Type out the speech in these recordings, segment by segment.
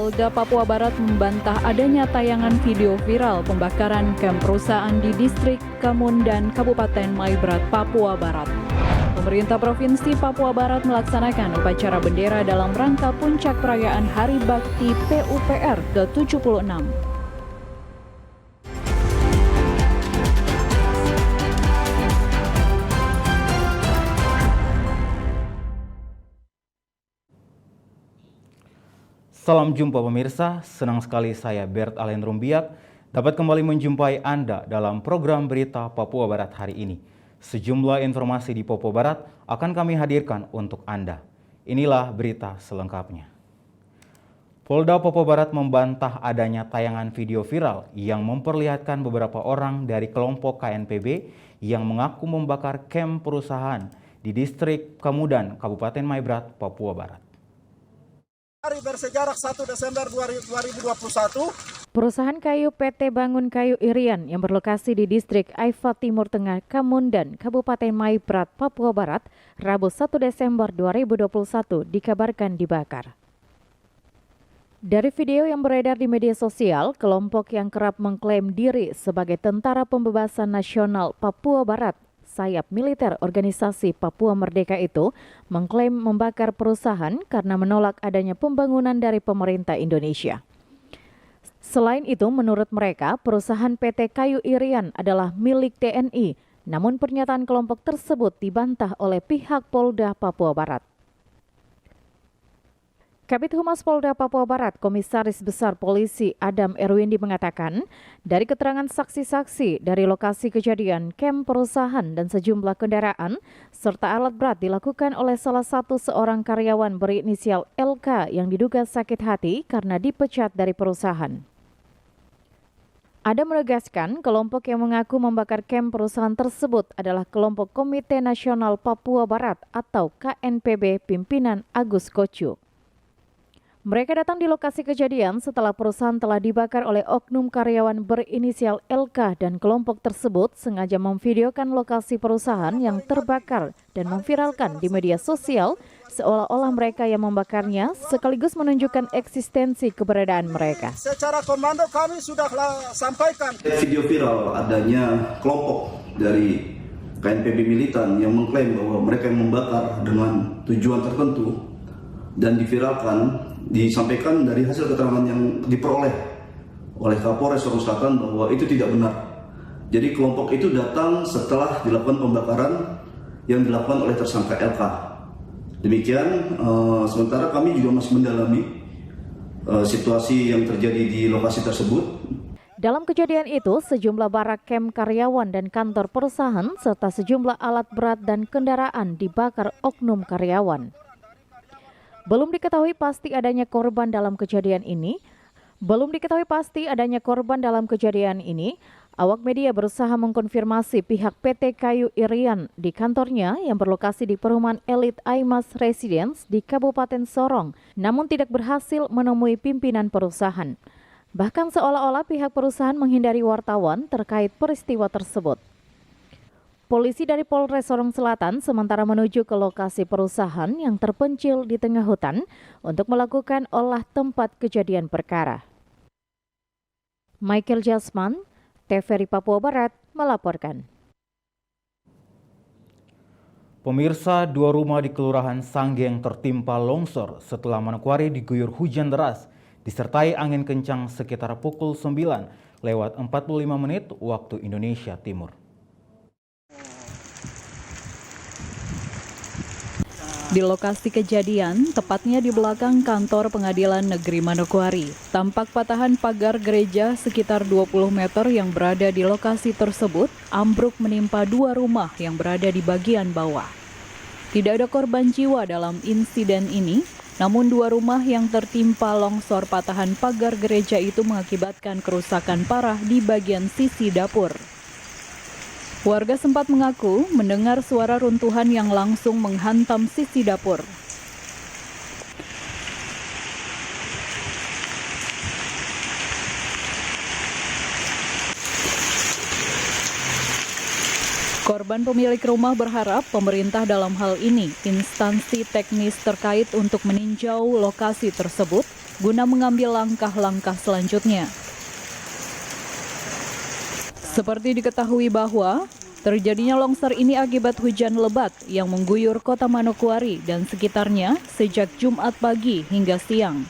Polda Papua Barat membantah adanya tayangan video viral pembakaran kamp perusahaan di distrik Kamundan, Kabupaten Maibrat, Papua Barat. Pemerintah Provinsi Papua Barat melaksanakan upacara bendera dalam rangka puncak perayaan Hari Bakti PUPR ke-76. Salam jumpa pemirsa, senang sekali saya Bert Alen Rumbiak dapat kembali menjumpai Anda dalam program berita Papua Barat hari ini. Sejumlah informasi di Papua Barat akan kami hadirkan untuk Anda. Inilah berita selengkapnya. Polda Papua Barat membantah adanya tayangan video viral yang memperlihatkan beberapa orang dari kelompok KNPB yang mengaku membakar kamp perusahaan di distrik Kamudan, Kabupaten Maibrat, Papua Barat. Hari bersejarah 1 Desember 2021. Perusahaan kayu PT Bangun Kayu Irian yang berlokasi di distrik Aifa Timur Tengah, Kamundan, Kabupaten Maibrat, Papua Barat, Rabu 1 Desember 2021 dikabarkan dibakar. Dari video yang beredar di media sosial, kelompok yang kerap mengklaim diri sebagai Tentara Pembebasan Nasional Papua Barat, sayap militer organisasi Papua Merdeka itu mengklaim membakar perusahaan karena menolak adanya pembangunan dari pemerintah Indonesia. Selain itu, menurut mereka, perusahaan PT Kayu Irian adalah milik TNI, namun pernyataan kelompok tersebut dibantah oleh pihak Polda Papua Barat. Kabid Humas Polda Papua Barat, Komisaris Besar Polisi Adam Erwindi mengatakan, dari keterangan saksi-saksi dari lokasi kejadian, kamp perusahaan dan sejumlah kendaraan, serta alat berat dilakukan oleh salah satu seorang karyawan berinisial LK yang diduga sakit hati karena dipecat dari perusahaan. Adam menegaskan, kelompok yang mengaku membakar kamp perusahaan tersebut adalah kelompok Komite Nasional Papua Barat atau KNPB pimpinan Agus Kocu. Mereka datang di lokasi kejadian setelah perusahaan telah dibakar oleh oknum karyawan berinisial LK dan kelompok tersebut sengaja memvideokan lokasi perusahaan yang terbakar dan memviralkan di media sosial seolah-olah mereka yang membakarnya sekaligus menunjukkan eksistensi keberadaan mereka. Secara komando kami sudah sampaikan. Video viral adanya kelompok dari KNPB militan yang mengklaim bahwa mereka yang membakar dengan tujuan tertentu dan diviralkan, disampaikan dari hasil keterangan yang diperoleh oleh Kapolres Sorong Selatan bahwa itu tidak benar. Jadi kelompok itu datang setelah dilakukan pembakaran yang dilakukan oleh tersangka LK. Demikian, sementara kami juga masih mendalami situasi yang terjadi di lokasi tersebut. Dalam kejadian itu, sejumlah barak kamp karyawan dan kantor perusahaan serta sejumlah alat berat dan kendaraan dibakar oknum karyawan. Belum diketahui pasti adanya korban dalam kejadian ini. Awak media berusaha mengkonfirmasi pihak PT Kayu Irian di kantornya yang berlokasi di perumahan elit Aimas Residence di Kabupaten Sorong, namun tidak berhasil menemui pimpinan perusahaan. Bahkan seolah-olah pihak perusahaan menghindari wartawan terkait peristiwa tersebut. Polisi dari Polres Sorong Selatan sementara menuju ke lokasi perusahaan yang terpencil di tengah hutan untuk melakukan olah tempat kejadian perkara. Michael Jasman, TVRI Papua Barat melaporkan. Pemirsa, 2 rumah di Kelurahan Sanggeng tertimpa longsor setelah Manokwari diguyur hujan deras disertai angin kencang sekitar pukul 9:45 waktu Indonesia Timur. Di lokasi kejadian, tepatnya di belakang kantor Pengadilan Negeri Manokwari, tampak patahan pagar gereja sekitar 20 meter yang berada di lokasi tersebut ambruk menimpa 2 rumah yang berada di bagian bawah. Tidak ada korban jiwa dalam insiden ini, namun 2 rumah yang tertimpa longsor patahan pagar gereja itu mengakibatkan kerusakan parah di bagian sisi dapur. Warga sempat mengaku mendengar suara runtuhan yang langsung menghantam sisi dapur. Korban pemilik rumah berharap pemerintah dalam hal ini instansi teknis terkait untuk meninjau lokasi tersebut guna mengambil langkah-langkah selanjutnya. Seperti diketahui bahwa terjadinya longsor ini akibat hujan lebat yang mengguyur kota Manokwari dan sekitarnya sejak Jumat pagi hingga siang.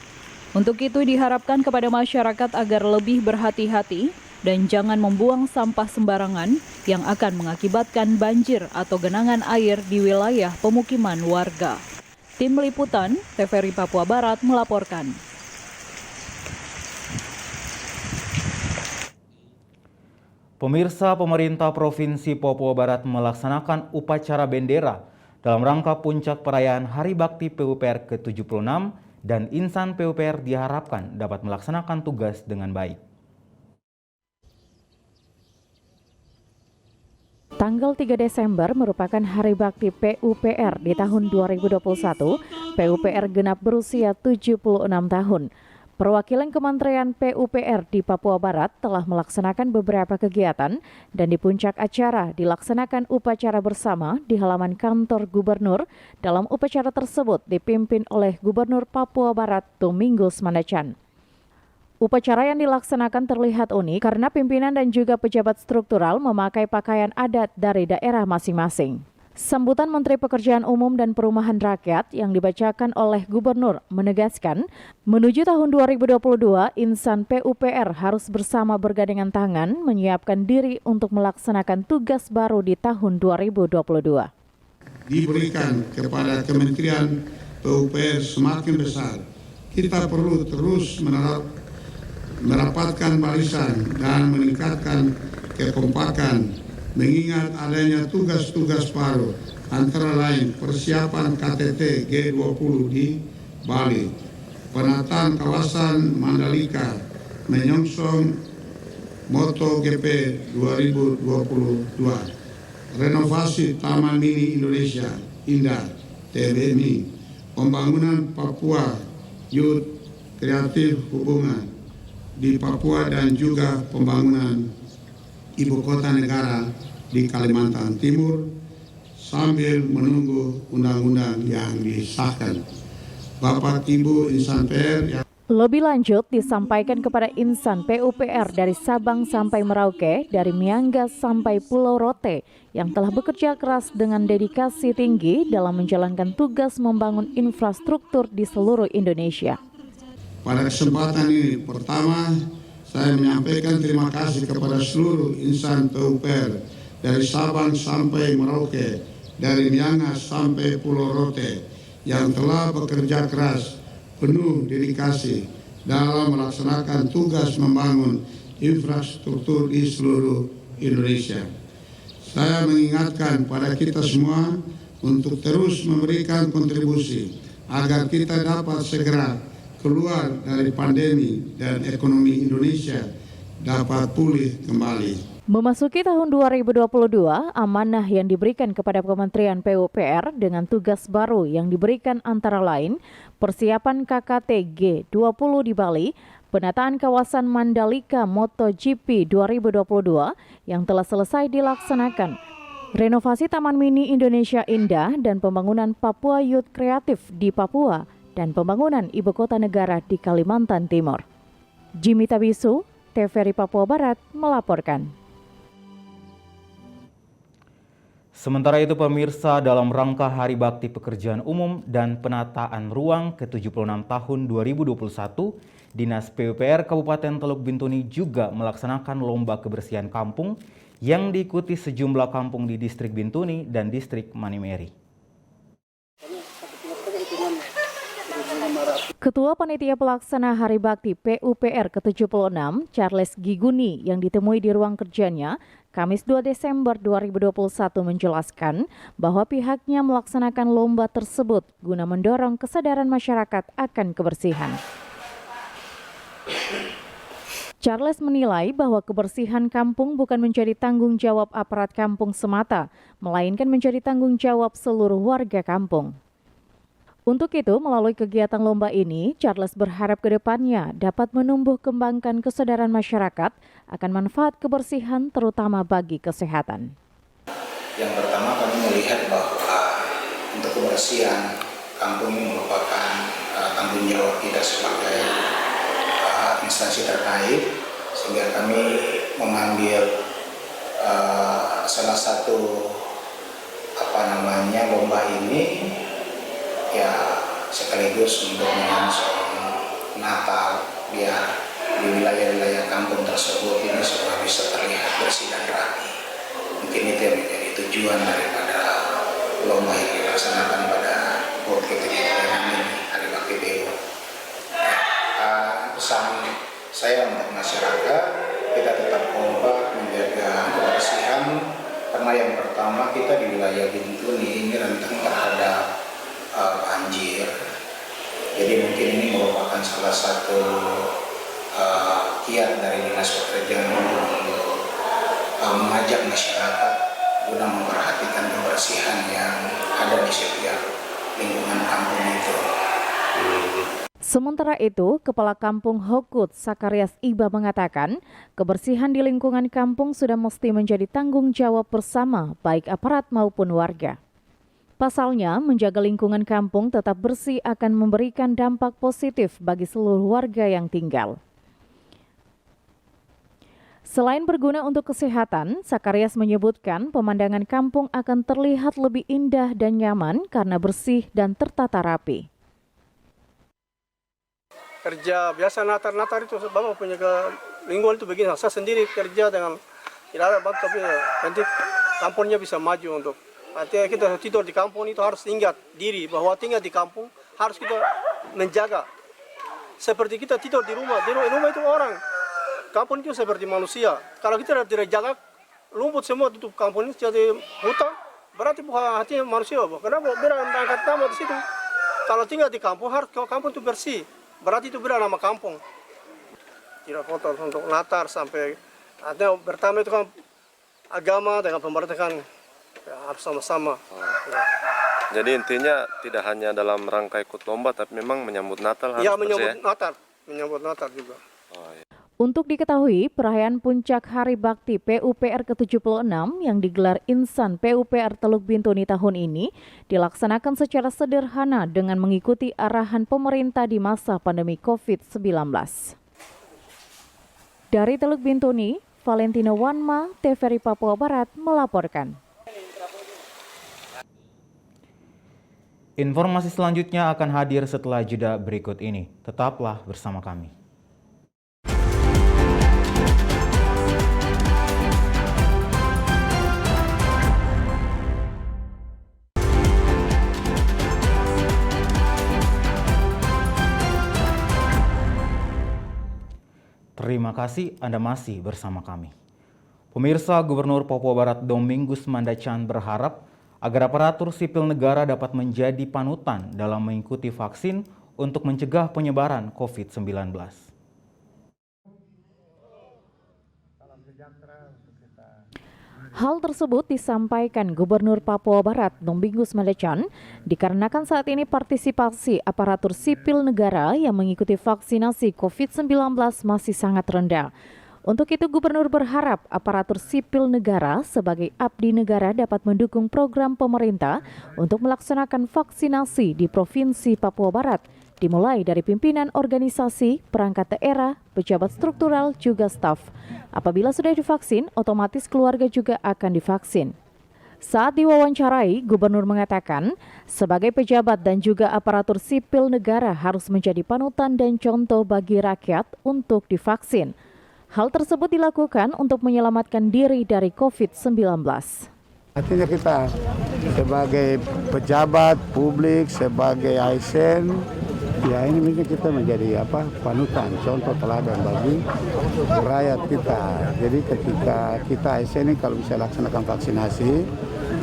Untuk itu diharapkan kepada masyarakat agar lebih berhati-hati dan jangan membuang sampah sembarangan yang akan mengakibatkan banjir atau genangan air di wilayah pemukiman warga. Tim Liputan, TVRI Papua Barat melaporkan. Pemirsa, pemerintah Provinsi Papua Barat melaksanakan upacara bendera dalam rangka puncak perayaan Hari Bakti PUPR ke-76 dan insan PUPR diharapkan dapat melaksanakan tugas dengan baik. Tanggal 3 Desember merupakan Hari Bakti PUPR di tahun 2021. PUPR genap berusia 76 tahun. Perwakilan Kementerian PUPR di Papua Barat telah melaksanakan beberapa kegiatan dan di puncak acara dilaksanakan upacara bersama di halaman kantor gubernur. Dalam upacara tersebut dipimpin oleh Gubernur Papua Barat Tumingus Mandacan. Upacara yang dilaksanakan terlihat unik karena pimpinan dan juga pejabat struktural memakai pakaian adat dari daerah masing-masing. Sambutan Menteri Pekerjaan Umum dan Perumahan Rakyat yang dibacakan oleh Gubernur menegaskan, menuju tahun 2022, insan PUPR harus bersama bergandengan tangan menyiapkan diri untuk melaksanakan tugas baru di tahun 2022. Diberikan kepada Kementerian PUPR semakin besar. Kita perlu terus merapatkan barisan dan meningkatkan kekompakan, mengingat adanya tugas-tugas baru, antara lain persiapan KTT G20 di Bali, penataan kawasan Mandalika, menyongsong MotoGP 2022, renovasi Taman Mini Indonesia Indah TBMI, pembangunan Papua Youth Kreatif Hubungan di Papua dan juga pembangunan ibu kota negara di Kalimantan Timur sambil menunggu undang-undang yang disahkan. Bapak Ibu insan PR yang Lebih lanjut disampaikan kepada insan PUPR dari Sabang sampai Merauke, dari Miangas sampai Pulau Rote yang telah bekerja keras dengan dedikasi tinggi dalam menjalankan tugas membangun infrastruktur di seluruh Indonesia. Pada kesempatan ini, pertama, saya menyampaikan terima kasih kepada seluruh insan PUPR dari Sabang sampai Merauke, dari Miangas sampai Pulau Rote yang telah bekerja keras, penuh dedikasi dalam melaksanakan tugas membangun infrastruktur di seluruh Indonesia. Saya mengingatkan pada kita semua untuk terus memberikan kontribusi agar kita dapat segera keluar dari pandemi dan ekonomi Indonesia dapat pulih kembali. Memasuki tahun 2022, amanah yang diberikan kepada Kementerian PUPR dengan tugas baru yang diberikan antara lain persiapan KKT G20 di Bali, penataan kawasan Mandalika MotoGP 2022 yang telah selesai dilaksanakan, renovasi Taman Mini Indonesia Indah dan pembangunan Papua Youth Kreatif di Papua, dan pembangunan ibu kota negara di Kalimantan Timur. Jimmy Tabisu, TVRI Papua Barat melaporkan. Sementara itu pemirsa, dalam rangka Hari Bakti Pekerjaan Umum dan Penataan Ruang ke-76 tahun 2021, Dinas PUPR Kabupaten Teluk Bintuni juga melaksanakan lomba kebersihan kampung yang diikuti sejumlah kampung di Distrik Bintuni dan Distrik Manimeri. Ketua Panitia Pelaksana Hari Bakti PUPR ke-76, Charles Giguni, yang ditemui di ruang kerjanya Kamis 2 Desember 2021 menjelaskan bahwa pihaknya melaksanakan lomba tersebut guna mendorong kesadaran masyarakat akan kebersihan. Charles menilai bahwa kebersihan kampung bukan menjadi tanggung jawab aparat kampung semata, melainkan menjadi tanggung jawab seluruh warga kampung. Untuk itu, melalui kegiatan lomba ini, Charles berharap ke depannya dapat menumbuh kembangkan kesadaran masyarakat akan manfaat kebersihan terutama bagi kesehatan. Yang pertama kami melihat bahwa untuk kebersihan kampung ini merupakan tanggung jawab kita sebagai instansi terkait, sehingga kami mengambil salah satu lomba ini ya sekaligus untuk menyongsong Natal, biar di wilayah-wilayah kampung tersebut ini semua bisa terlihat bersih dan rapi. Mungkin itu yang menjadi tujuan daripada lomba yang dilaksanakan pada HUT ke-76 ini, Hari Bakti Dewa. Pesan saya untuk masyarakat, kita tetap kompak menjaga kebersihan, karena yang pertama kita di wilayah Bintuni ini rentan terhadap banjir. Jadi mungkin ini merupakan salah satu kiat dari Dinas Pekerjaan Umum untuk mengajak masyarakat guna memperhatikan kebersihan yang ada di setiap lingkungan kampung itu. Sementara itu, Kepala Kampung Hokut Sakarias Iba mengatakan, kebersihan di lingkungan kampung sudah mesti menjadi tanggung jawab bersama baik aparat maupun warga. Pasalnya, menjaga lingkungan kampung tetap bersih akan memberikan dampak positif bagi seluruh warga yang tinggal. Selain berguna untuk kesehatan, Sakarias menyebutkan pemandangan kampung akan terlihat lebih indah dan nyaman karena bersih dan tertata rapi. Kerja biasa natar itu Bapak punya ke lingkungan itu begini. Saya sendiri kerja dengan tidak ada bantu, tapi nanti kampungnya bisa maju untuk. Artinya kita tidur di kampung itu harus ingat diri bahwa tinggal di kampung harus kita menjaga. Seperti kita tidur di rumah itu orang. Kampung itu seperti manusia. Kalau kita tidak jaga, lumpur semua tutup kampung ini jadi hutan, berarti bukan hatinya manusia. Kenapa? Biar angkat nama di situ. Kalau tinggal di kampung harus kampung itu bersih. Berarti itu beda nama kampung. Tidak kotor untuk Natal sampai artinya pertama itu kan agama dengan pemerintah kan ya, harus sama-sama. Ya. Jadi intinya tidak hanya dalam rangka ikut lomba, tapi memang menyambut Natal harus menyambut Natal juga. Oh, iya. Untuk diketahui, perayaan puncak Hari Bakti PUPR ke-76 yang digelar Insan PUPR Teluk Bintuni tahun ini dilaksanakan secara sederhana dengan mengikuti arahan pemerintah di masa pandemi COVID-19. Dari Teluk Bintuni, Valentino Wanma, TVRI Papua Barat melaporkan. Informasi selanjutnya akan hadir setelah jeda berikut ini. Tetaplah bersama kami. Terima kasih Anda masih bersama kami. Pemirsa, Gubernur Papua Barat Domingus Mandacan berharap agar aparatur sipil negara dapat menjadi panutan dalam mengikuti vaksin untuk mencegah penyebaran COVID-19. Hal tersebut disampaikan Gubernur Papua Barat Domingus Mandacan dikarenakan saat ini partisipasi aparatur sipil negara yang mengikuti vaksinasi COVID-19 masih sangat rendah. Untuk itu Gubernur berharap aparatur sipil negara sebagai abdi negara dapat mendukung program pemerintah untuk melaksanakan vaksinasi di Provinsi Papua Barat, dimulai dari pimpinan organisasi, perangkat daerah, pejabat struktural, juga staf. Apabila sudah divaksin, otomatis keluarga juga akan divaksin. Saat diwawancarai, Gubernur mengatakan, sebagai pejabat dan juga aparatur sipil negara harus menjadi panutan dan contoh bagi rakyat untuk divaksin. Hal tersebut dilakukan untuk menyelamatkan diri dari COVID-19. Artinya kita sebagai pejabat publik, sebagai ASN, ya ini mungkin kita menjadi panutan, contoh teladan bagi rakyat kita. Jadi ketika kita ASN ini kalau bisa laksanakan vaksinasi,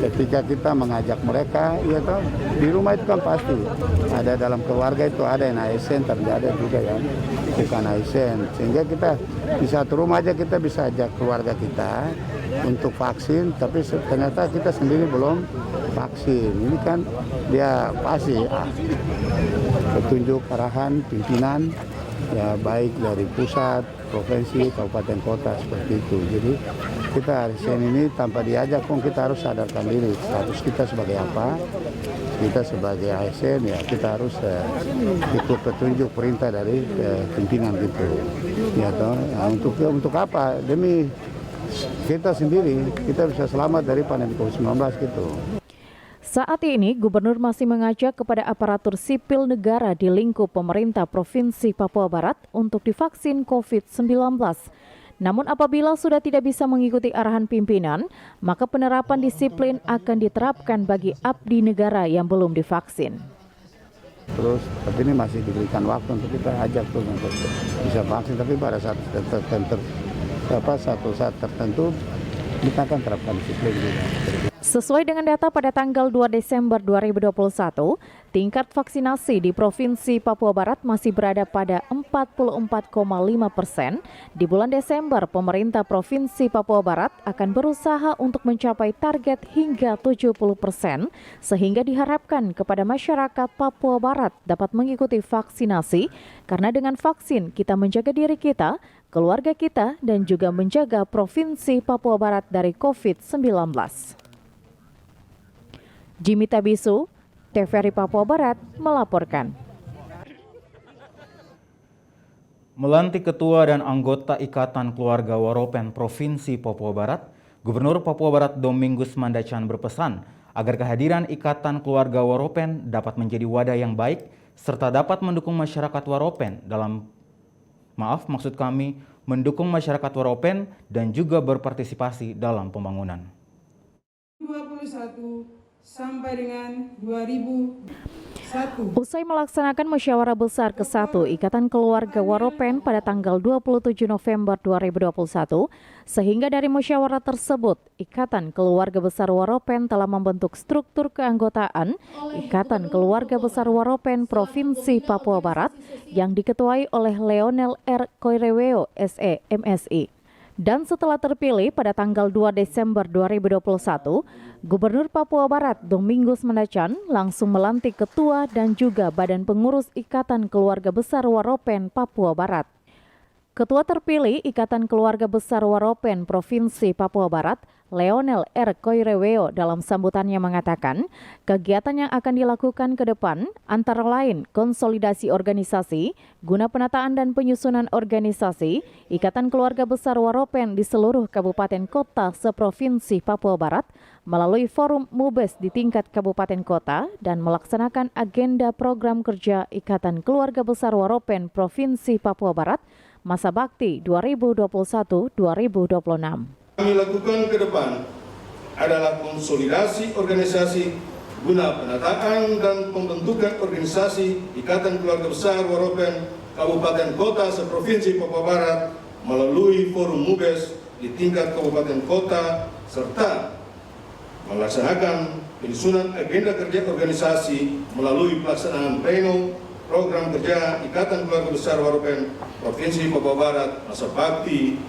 ketika kita mengajak mereka, ya toh di rumah itu kan pasti ada dalam keluarga itu ada yang ASN, tapi ada juga yang bukan ASN. Sehingga kita di satu rumah aja kita bisa ajak keluarga kita untuk vaksin, tapi ternyata kita sendiri belum vaksin. Ini kan dia pasti petunjuk arahan pimpinan ya baik dari pusat, provinsi, kabupaten, kota seperti itu. Jadi Kita ASN ini tanpa diajak pun kita harus sadarkan diri status kita sebagai apa. Kita sebagai ASN ya kita harus ikut petunjuk perintah dari pimpinan gitu. Ya toh. Nah, untuk apa? Demi kita sendiri, kita bisa selamat dari pandemi COVID-19 gitu. Saat ini, Gubernur masih mengajak kepada aparatur sipil negara di lingkup pemerintah Provinsi Papua Barat untuk divaksin COVID-19. Namun apabila sudah tidak bisa mengikuti arahan pimpinan, maka penerapan disiplin akan diterapkan bagi abdi negara yang belum divaksin. Terus, tapi ini masih diberikan waktu untuk kita ajak tuh untuk bisa vaksin, tapi pada saat tertentu kita akan terapkan disiplin juga. Sesuai dengan data pada tanggal 2 Desember 2021, tingkat vaksinasi di Provinsi Papua Barat masih berada pada 44,5%. Di bulan Desember, pemerintah Provinsi Papua Barat akan berusaha untuk mencapai target hingga 70%, sehingga diharapkan kepada masyarakat Papua Barat dapat mengikuti vaksinasi, karena dengan vaksin kita menjaga diri kita, keluarga kita, dan juga menjaga Provinsi Papua Barat dari COVID-19. Jimmy Tabisu, TVRI Papua Barat melaporkan. Melantik Ketua dan anggota Ikatan Keluarga Waropen Provinsi Papua Barat, Gubernur Papua Barat Domingus Mandacan berpesan agar kehadiran Ikatan Keluarga Waropen dapat menjadi wadah yang baik serta dapat mendukung masyarakat Waropen mendukung masyarakat Waropen dan juga berpartisipasi dalam pembangunan. 21 sampai dengan 2001. Usai melaksanakan musyawarah besar ke-1 Ikatan Keluarga Waropen pada tanggal 27 November 2021, sehingga dari musyawarah tersebut, Ikatan Keluarga Besar Waropen telah membentuk struktur keanggotaan Ikatan Keluarga Besar Waropen Provinsi Papua Barat yang diketuai oleh Leonel R. Koireweo, SE, MSI. Dan setelah terpilih pada tanggal 2 Desember 2021, Gubernur Papua Barat Domingus Mandacan langsung melantik Ketua dan juga Badan Pengurus Ikatan Keluarga Besar Waropen Papua Barat. Ketua terpilih Ikatan Keluarga Besar Waropen Provinsi Papua Barat, Leonel R. Koireweo, dalam sambutannya mengatakan, kegiatan yang akan dilakukan ke depan antara lain konsolidasi organisasi, guna penataan dan penyusunan organisasi, Ikatan Keluarga Besar Waropen di seluruh kabupaten kota seprovinsi Papua Barat, melalui forum MUBES di tingkat kabupaten kota, dan melaksanakan agenda program kerja Ikatan Keluarga Besar Waropen Provinsi Papua Barat, masa bakti 2021-2026. Kami lakukan ke depan adalah konsolidasi organisasi guna penataan dan pembentukan organisasi Ikatan Keluarga Besar Waropen Kabupaten Kota seprovinsi Papua Barat melalui forum MUBES di tingkat kabupaten kota serta melaksanakan penyusunan agenda kerja organisasi melalui pelaksanaan pleno program kerja Ikatan Keluarga Besar Waropen Provinsi Papua Barat masa bakti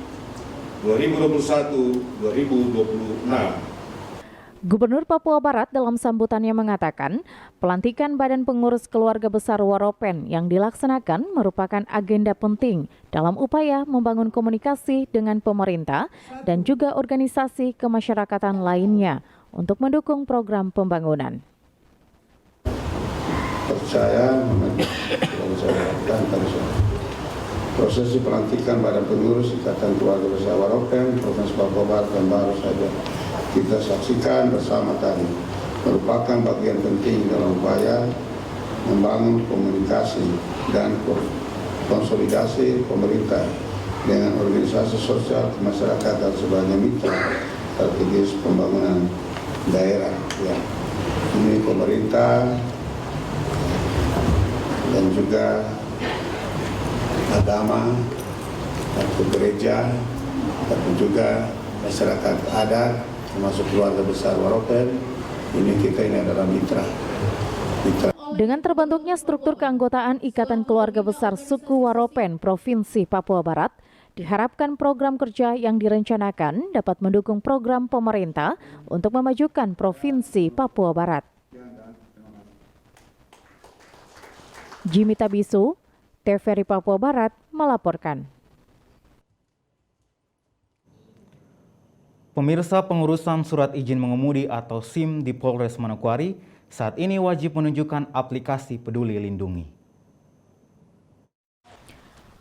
2021-2026. Gubernur Papua Barat dalam sambutannya mengatakan, pelantikan Badan Pengurus Keluarga Besar Waropen yang dilaksanakan merupakan agenda penting dalam upaya membangun komunikasi dengan pemerintah dan juga organisasi kemasyarakatan lainnya untuk mendukung program pembangunan. Prosesi pelantikan Badan Pengurus Ikatan Keluarga Besar Waropen Provinsi Papua Barat yang baru saja kita saksikan bersama tadi merupakan bagian penting dalam upaya membangun komunikasi dan konsolidasi pemerintah dengan organisasi sosial masyarakat dan sebagai mitra strategis pembangunan daerah. Ya. Ini pemerintah dan juga agama, atau gereja, tapi juga masyarakat adat, termasuk keluarga besar Waropen. Ini adalah mitra. Dengan terbentuknya struktur keanggotaan Ikatan Keluarga Besar Suku Waropen Provinsi Papua Barat, diharapkan program kerja yang direncanakan dapat mendukung program pemerintah untuk memajukan Provinsi Papua Barat. Jimmy Tabisu, TVRI Papua Barat melaporkan. Pemirsa, pengurusan surat izin mengemudi atau SIM di Polres Manokwari saat ini wajib menunjukkan aplikasi Peduli Lindungi.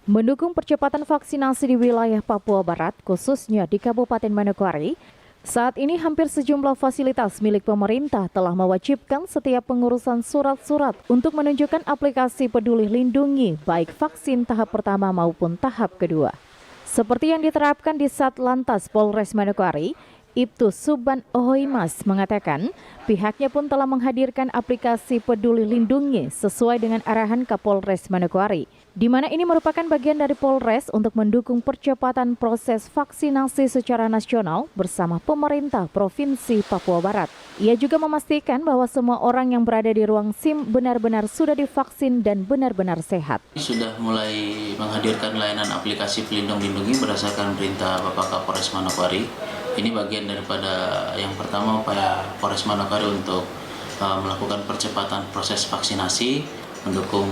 Mendukung percepatan vaksinasi di wilayah Papua Barat, khususnya di Kabupaten Manokwari, saat ini hampir sejumlah fasilitas milik pemerintah telah mewajibkan setiap pengurusan surat-surat untuk menunjukkan aplikasi Peduli Lindungi, baik vaksin tahap pertama maupun tahap kedua. Seperti yang diterapkan di Satlantas Polres Manokwari, Ibtu Suban Ohoimas mengatakan pihaknya pun telah menghadirkan aplikasi Peduli Lindungi sesuai dengan arahan Kapolres Manokwari, di mana ini merupakan bagian dari Polres untuk mendukung percepatan proses vaksinasi secara nasional bersama pemerintah Provinsi Papua Barat. Ia juga memastikan bahwa semua orang yang berada di ruang SIM benar-benar sudah divaksin dan benar-benar sehat. Sudah mulai menghadirkan layanan aplikasi Pelindung Lindungi berdasarkan perintah Bapak Kapolres Manokwari. Ini bagian daripada yang pertama upaya Polres Manokwari untuk melakukan percepatan proses vaksinasi, mendukung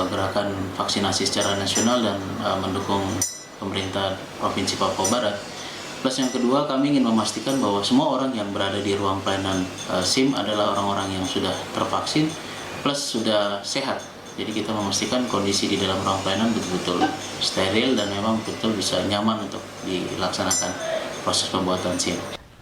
gerakan vaksinasi secara nasional dan mendukung pemerintah Provinsi Papua Barat. Plus yang kedua, kami ingin memastikan bahwa semua orang yang berada di ruang pelayanan SIM adalah orang-orang yang sudah tervaksin plus sudah sehat. Jadi kita memastikan kondisi di dalam ruang pelayanan betul-betul steril dan memang betul bisa nyaman untuk dilaksanakan proses pembuatan SIM.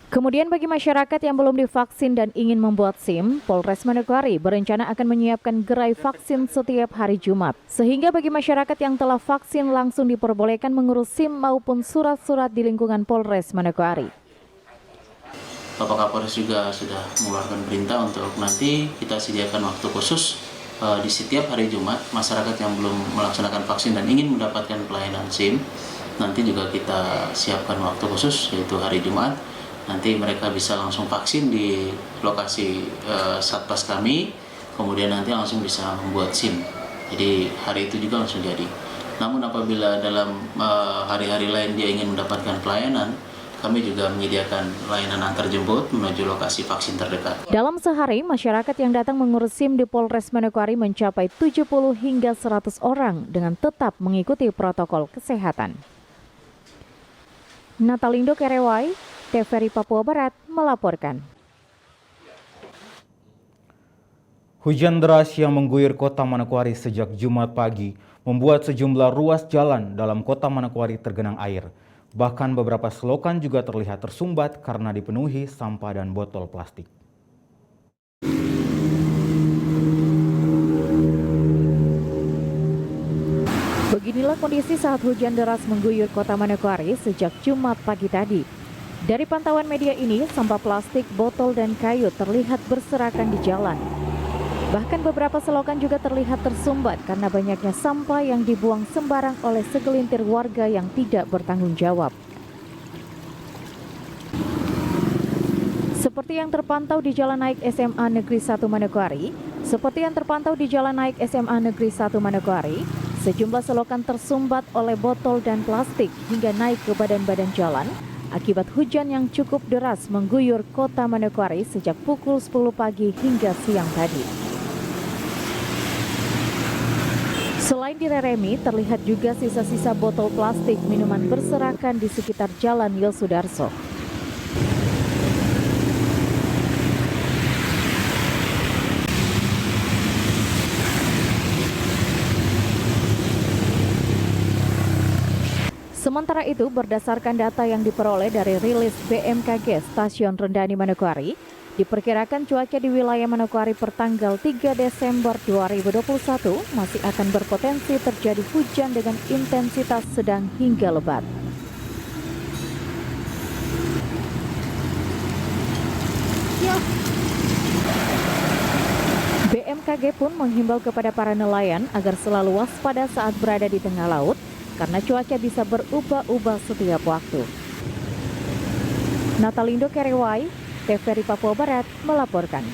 Kemudian bagi masyarakat yang belum divaksin dan ingin membuat SIM, Polres Manokwari berencana akan menyiapkan gerai vaksin setiap hari Jumat. Sehingga bagi masyarakat yang telah vaksin langsung diperbolehkan mengurus SIM maupun surat-surat di lingkungan Polres Manokwari. Bapak Kapolres juga sudah mengeluarkan perintah untuk nanti kita sediakan waktu khusus di setiap hari Jumat. Masyarakat yang belum melaksanakan vaksin dan ingin mendapatkan pelayanan SIM, nanti juga kita siapkan waktu khusus yaitu hari Jumat. Nanti mereka bisa langsung vaksin di lokasi Satpas kami, kemudian nanti langsung bisa membuat SIM. Jadi hari itu juga langsung jadi. Namun apabila dalam hari-hari lain dia ingin mendapatkan pelayanan, kami juga menyediakan layanan antar jemput menuju lokasi vaksin terdekat. Dalam sehari, masyarakat yang datang mengurus SIM di Polres Manokwari mencapai 70 hingga 100 orang dengan tetap mengikuti protokol kesehatan. Natalindo Kerewai, TVRI Papua Barat melaporkan. Hujan deras yang mengguyur kota Manokwari sejak Jumat pagi membuat sejumlah ruas jalan dalam kota Manokwari tergenang air. Bahkan beberapa selokan juga terlihat tersumbat karena dipenuhi sampah dan botol plastik. Beginilah kondisi saat hujan deras mengguyur kota Manokwari sejak Jumat pagi tadi. Dari pantauan media ini, sampah plastik, botol, dan kayu terlihat berserakan di jalan. Bahkan beberapa selokan juga terlihat tersumbat karena banyaknya sampah yang dibuang sembarang oleh segelintir warga yang tidak bertanggung jawab. Seperti yang terpantau di Jalan Naik SMA Negeri 1 Manokwari, sejumlah selokan tersumbat oleh botol dan plastik hingga naik ke badan-badan jalan akibat hujan yang cukup deras mengguyur kota Manokwari sejak pukul 10 pagi hingga siang tadi. Selain di Reremi, terlihat juga sisa-sisa botol plastik minuman berserakan di sekitar Jalan Yosudarso. Sementara itu, berdasarkan data yang diperoleh dari rilis BMKG Stasiun Rendani Manokwari, diperkirakan cuaca di wilayah Manokwari pertanggal 3 Desember 2021 masih akan berpotensi terjadi hujan dengan intensitas sedang hingga lebat. BMKG pun menghimbau kepada para nelayan agar selalu waspada saat berada di tengah laut, karena cuaca bisa berubah-ubah setiap waktu. Natalindo Kerewai, TVRI Papua Barat melaporkan.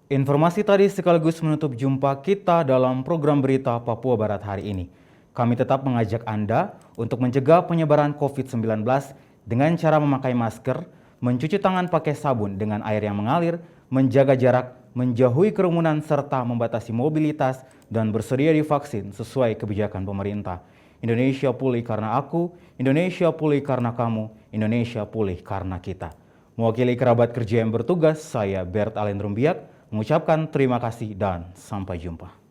Informasi tadi sekaligus menutup jumpa kita dalam program berita Papua Barat hari ini. Kami tetap mengajak Anda untuk mencegah penyebaran COVID-19 dengan cara memakai masker, mencuci tangan pakai sabun dengan air yang mengalir, menjaga jarak, menjauhi kerumunan serta membatasi mobilitas dan bersedia divaksin sesuai kebijakan pemerintah. Indonesia pulih karena aku, Indonesia pulih karena kamu, Indonesia pulih karena kita. Mewakili kerabat kerja yang bertugas, saya Bert Alen Rumbiak mengucapkan terima kasih dan sampai jumpa.